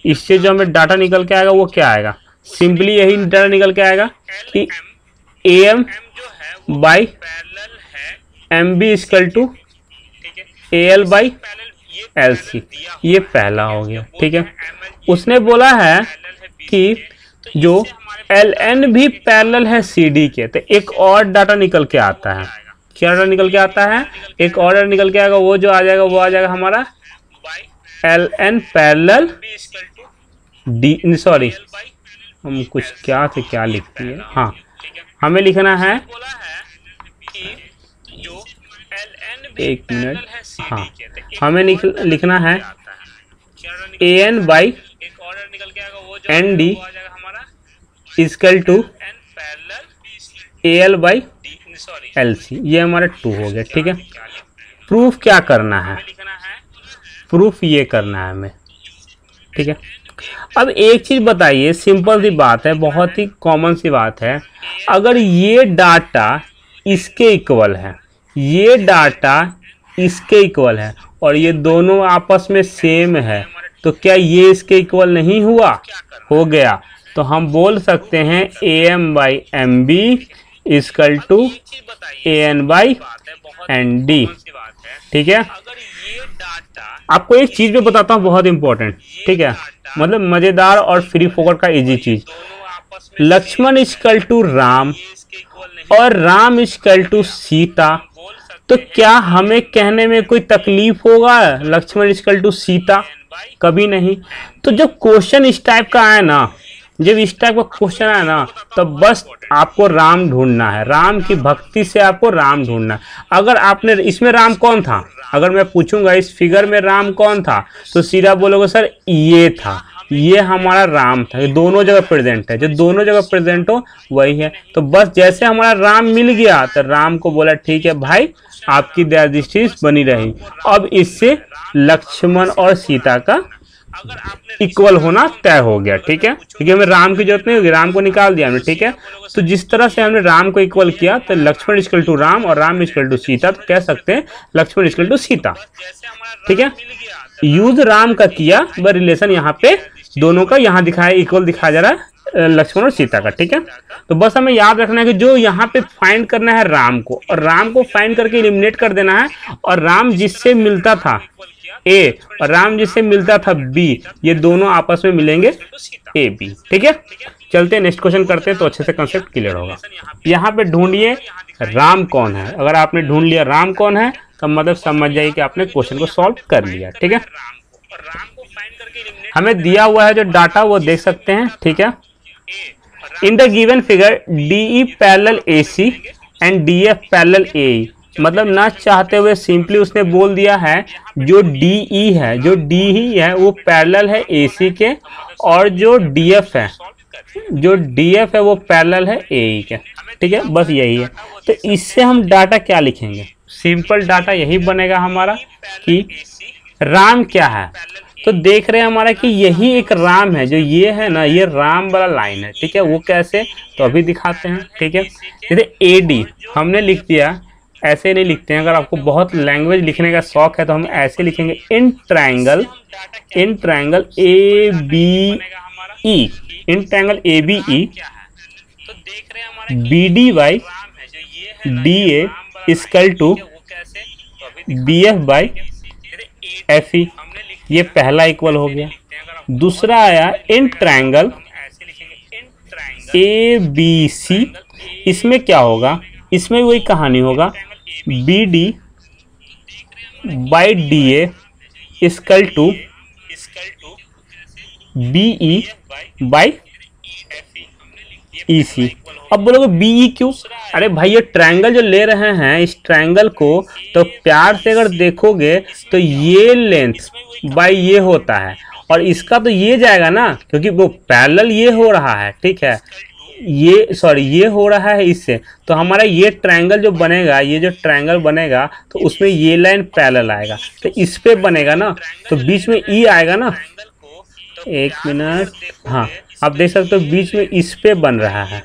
S1: इससे जो हमें डाटा निकल के आएगा वो क्या आएगा, सिंपली यही डाटा निकल के आएगा कि AM/MB = AL/LC, ये पहला हो गया, ठीक है। उसने बोला है कि जो LN भी पैरेलल है CD के, तो एक और डाटा निकल के आता है, क्या डाटा निकल के आता है, एक और डाटा निकल के आएगा, वो जो आ जाएगा वो आ जाएगा हमारा LN पैरेलल D, सॉरी हम कुछ क्या से क्या लिखती है, हाँ हमें लिखना है, एक मिनट, हाँ हमें लिखना है AN/ND = AL/LC, ये हमारा 2 हो गया, ठीक है। प्रूफ क्या करना है, प्रूफ ये करना है हमें, ठीक है। अब एक चीज बताइए, सिंपल सी बात है, बहुत ही कॉमन सी बात है, अगर ये डाटा इसके इक्वल है, ये डाटा इसके इक्वल है और ये दोनों आपस में सेम है, तो क्या ये इसके इक्वल नहीं हुआ, हो गया, तो हम बोल सकते हैं AM/MB = AN/ND, ठीक है। आपको एक चीज में बताता हूँ बहुत इंपॉर्टेंट, ठीक है, मतलब मजेदार और फ्री फोकट का इजी चीज, लक्ष्मण = राम और राम = सीता, तो क्या हमें कहने में कोई तकलीफ होगा लक्ष्मण = सीता, कभी नहीं। तो जब क्वेश्चन इस टाइप का आए ना, जब इस टाइप का क्वेश्चन है ना, तो बस आपको राम ढूंढना है, राम की भक्ति से आपको राम ढूंढना है। अगर आपने इसमें राम कौन था, अगर मैं पूछूंगा इस फिगर में राम कौन था, तो सीधा बोलोगे सर ये था, ये हमारा राम था। ये दोनों जगह प्रेजेंट है, जो दोनों जगह प्रेजेंट हो वही है। तो बस जैसे हमारा राम मिल गया तो राम को बोला ठीक है भाई, आपकी दया दृष्टि बनी रही। अब इससे लक्ष्मण और सीता का इक्वल होना तय हो गया, ठीक है, क्योंकि हमें राम की जरूरत नहीं होगी, राम को निकाल दिया हमने, ठीक है। तो जिस तरह से हमने राम को इक्वल किया, तो लक्ष्मण इक्वल टू राम और राम इक्वल टू सीता, तो कह सकते हैं लक्ष्मण इक्वल टू सीता, ठीक है। यूज राम का किया, वह रिलेशन यहाँ पे दोनों का यहाँ दिखाया, इक्वल दिखाया जा रहा है लक्ष्मण और सीता का, ठीक है। तो बस हमें याद रखना है कि जो यहाँ पे फाइंड करना है राम को, और राम को फाइंड करके एलिमिनेट कर देना है, और राम जिससे मिलता था ए और राम जिससे मिलता था बी, ये दोनों आपस में मिलेंगे ए बी, ठीक है। चलते हैं नेक्स्ट क्वेश्चन करते हैं, तो अच्छे से कंसेप्ट क्लियर होगा। यहाँ पे ढूंढिए राम कौन है। अगर आपने ढूंढ लिया राम कौन है, तो मतलब समझ जाइए कि आपने क्वेश्चन को सॉल्व कर लिया, ठीक है। हमें दिया हुआ है जो डाटा वो देख सकते हैं, ठीक है। In the given figure DE parallel AC and DF parallel AE, मतलब ना चाहते हुए सिंपली उसने बोल दिया है जो DE है, जो DE है वो पैरेलल है AC के, और जो DF है, जो DF है वो पैरेलल है AE के, ठीक है। बस यही है। तो इससे हम डाटा क्या लिखेंगे, सिंपल डाटा यही बनेगा हमारा कि राम क्या है। तो देख रहे हैं हमारा कि यही एक राम है, जो ये है ना, ये राम वाला लाइन है, ठीक है। वो कैसे, तो अभी दिखाते हैं, ठीक है। जैसे AD हमने लिख दिया, ऐसे नहीं लिखते हैं। अगर आपको बहुत लैंग्वेज लिखने का शौक है तो हम ऐसे लिखेंगे, in triangle ABE, in triangle ABE BD/DA equal to BF/FE, ये पहला इक्वल हो गया। दूसरा आया इन ट्रायंगल ABC, इसमें क्या होगा, इसमें वही कहानी होगा, BD/DA इक्वल टू BE/EC। अब बोलोगे BE क्यों, अरे भाई ये ट्रायंगल जो ले रहे हैं, इस ट्रायंगल को तो प्यार से अगर देखोगे तो ये लेंथ बाय ये होता है, और इसका तो ये जाएगा ना, क्योंकि वो पैरेलल ये हो रहा है, ठीक है, ये सॉरी ये हो रहा है इससे। तो हमारा ये ट्रायंगल जो बनेगा, ये जो ट्रायंगल बनेगा, तो उसमें ये लाइन पैरेलल आएगा, तो इस पे बनेगा ना, तो बीच में ई आएगा ना, एक मिनट, हाँ आप देख सकते हो बीच में इस पे बन रहा है,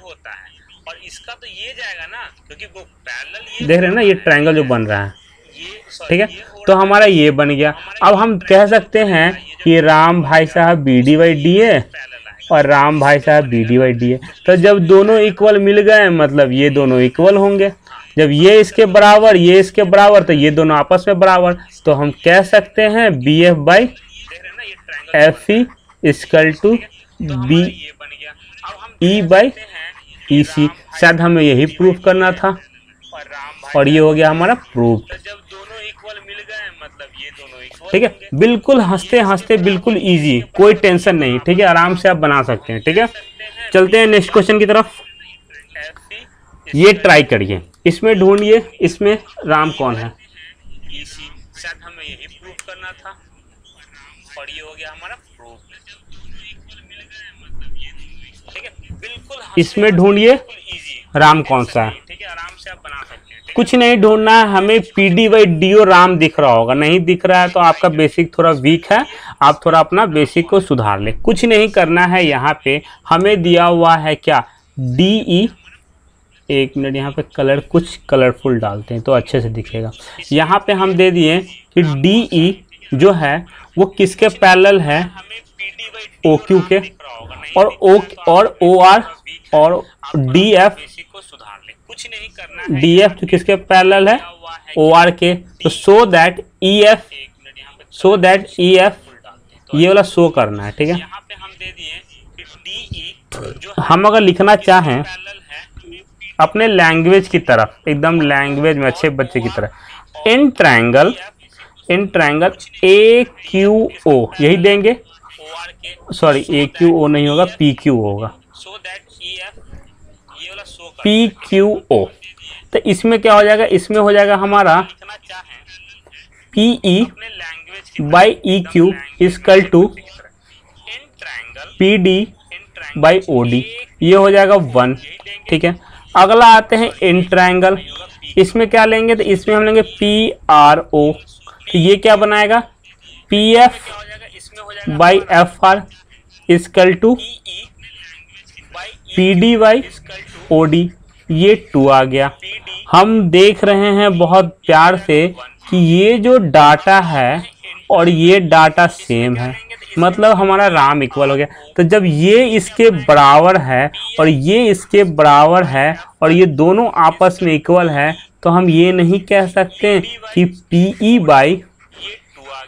S1: और इसका तो ये जाएगा ना, क्योंकि वो पैरेलल देख रहे हैं ना, ये ट्रायंगल जो बन रहा है, ठीक है। तो हमारा ये बन गया। अब हम कह सकते हैं कि राम भाई साहब BD/DA और राम भाई साहब BD/DA। तो जब दोनों इक्वल मिल गए, मतलब ये दोनों इक्वल होंगे। जब ये इसके बराबर, ये इसके बराबर, तो ये दोनों आपस में बराबर। तो हम कह सकते हैं BF/FE इक्वल टू BE/EC। शायद हमें यही प्रूफ करना था, और ये हो गया हमारा प्रूफ, ठीक है। बिल्कुल हंसते हंसते, बिल्कुल इजी, कोई टेंशन नहीं, ठीक है, आराम से आप बना सकते हैं, ठीक है। चलते हैं नेक्स्ट क्वेश्चन की तरफ। ये ट्राई करिए, इसमें ढूंढिए इसमें राम कौन है, शायद हमें यही प्रूफ करना था, और ये हो गया हमारा प्रूफ, ठीक है। बिल्कुल इसमें ढूंढिए राम कौन सा है, ठीक है, आराम से आप बना सकते हैं। कुछ नहीं ढूंढना है हमें, PD/DO राम दिख रहा होगा, नहीं दिख रहा है तो आपका बेसिक थोड़ा वीक है, आप थोड़ा अपना बेसिक को सुधार ले। कुछ नहीं करना है, यहाँ पे हमें दिया हुआ है क्या, DE, एक मिनट यहाँ पे कलर कुछ कलरफुल डालते हैं तो अच्छे से दिखेगा। यहाँ पे हम दे दिए कि DE जो है वो किसके पैरेलल है, OQ के, और OR और DF तो किसके पैरेलल है, OR के। तो सो दैट EF ये वाला शो करना है, ठीक है। हम अगर लिखना चाहें अपने लैंग्वेज की तरफ, एकदम लैंग्वेज में अच्छे बच्चे की तरह, इन ट्रायंगल AQO यही देंगे, सॉरी ए क्यू ओ नहीं होगा, पी क्यू होगा, पी क्यू ओ। तो इसमें क्या हो जाएगा, इसमें हो जाएगा हमारा P E by E Q equal to P D by O D, ये हो जाएगा 1। ठीक है, अगला आते हैं इन ट्रायंगल। इसमें क्या लेंगे, तो इसमें हम लेंगे पी आर ओ, तो ये क्या बनाएगा P F by F R equal to P D by O D, ये 2 आ गया। हम देख रहे हैं बहुत प्यार से कि ये जो डाटा है और ये डाटा सेम है, मतलब हमारा राम इक्वल हो गया। तो जब ये इसके बराबर है और ये इसके बराबर है और ये दोनों आपस में इक्वल है, तो हम ये नहीं कह सकते कि P E by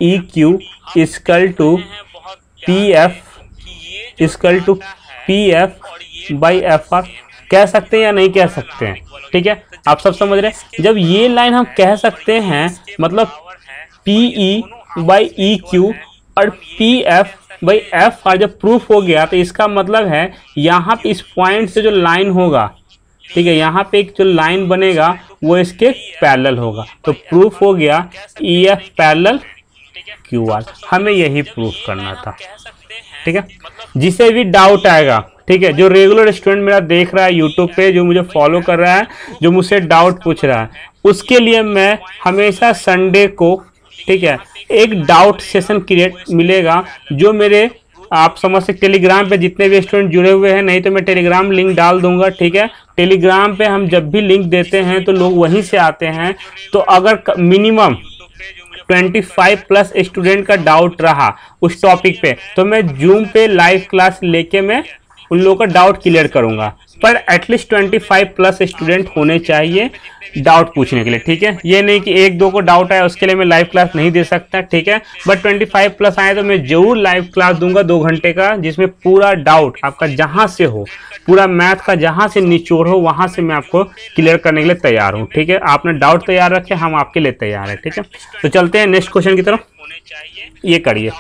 S1: E Q equal to P F equal to P F by F R, कह सकते हैं या नहीं कह सकते हैं। ठीक है, आप सब समझ रहे हैं। जब ये लाइन हम कह सकते हैं, मतलब P E by E Q और P F by F R जब प्रूफ हो गया, तो इसका मतलब है यहाँ पे इस पॉइंट से जो लाइन होगा, ठीक है, यहाँ पे एक जो लाइन बनेगा वो इसके पैरेलल होगा, तो प्रूफ हो गया E F parallel Q R. हमें यही प्रूफ करना था। ठीक है, जिसे भी डाउट आएगा, ठीक है, जो रेगुलर स्टूडेंट मेरा देख रहा है यूट्यूब पे, जो मुझे फॉलो कर रहा है, जो मुझसे डाउट पूछ रहा है, उसके लिए मैं हमेशा संडे को, ठीक है, एक डाउट सेशन क्रिएट मिलेगा, जो मेरे आप समझ सकते टेलीग्राम पे जितने भी स्टूडेंट जुड़े हुए हैं, नहीं तो मैं टेलीग्राम लिंक डाल दूंगा। ठीक है, टेलीग्राम पे हम जब भी लिंक देते हैं तो लोग वहीं से आते हैं। तो अगर मिनिमम 25 प्लस स्टूडेंट का डाउट रहा उस टॉपिक पे, तो मैं जूम पे लाइव क्लास लेके मैं उन लोगों का डाउट क्लियर करूंगा। पर एटलीस्ट 25 प्लस स्टूडेंट होने चाहिए डाउट पूछने के लिए। ठीक है, ये नहीं कि 1-2 को डाउट आया उसके लिए मैं लाइव क्लास नहीं दे सकता। ठीक है, बट 25 प्लस आए तो मैं जरूर लाइव क्लास दूंगा 2 घंटे का, जिसमें पूरा डाउट आपका जहां से हो, पूरा मैथ का जहां से निचोड़ हो, वहां से मैं आपको क्लियर करने के लिए तैयार हूँ। ठीक है, आपने डाउट तैयार रखे, हम आपके लिए तैयार है। ठीक है, तो चलते हैं नेक्स्ट क्वेश्चन की तरफ। ये करिए,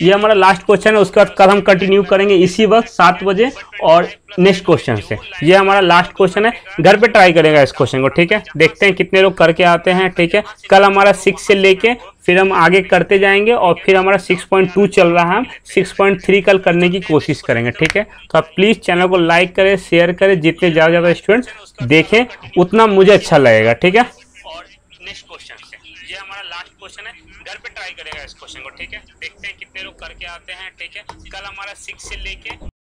S1: ये हमारा लास्ट क्वेश्चन है, उसके बाद कल हम कंटिन्यू करेंगे इसी वक्त 7 बजे और नेक्स्ट क्वेश्चन से। ये हमारा लास्ट क्वेश्चन है, घर पे ट्राई करेगा इस क्वेश्चन को। ठीक है, देखते हैं कितने लोग करके आते हैं। ठीक है, कल हमारा 6 से लेके फिर हम आगे करते जाएंगे और फिर हमारा 6.2 चल रहा है, हम 6.3 कल करने की कोशिश करेंगे। ठीक है, तो आप प्लीज़ चैनल को लाइक करें, शेयर करें, जितने ज़्यादा स्टूडेंट देखें उतना मुझे अच्छा लगेगा। ठीक है, और नेक्स्ट क्वेश्चन से, ये हमारा लास्ट क्वेश्चन है, घर पे ट्राई करेगा इस क्वेश्चन को। ठीक है, देखते हैं कितने लोग करके आते हैं। ठीक है, कल हमारा 6 से लेके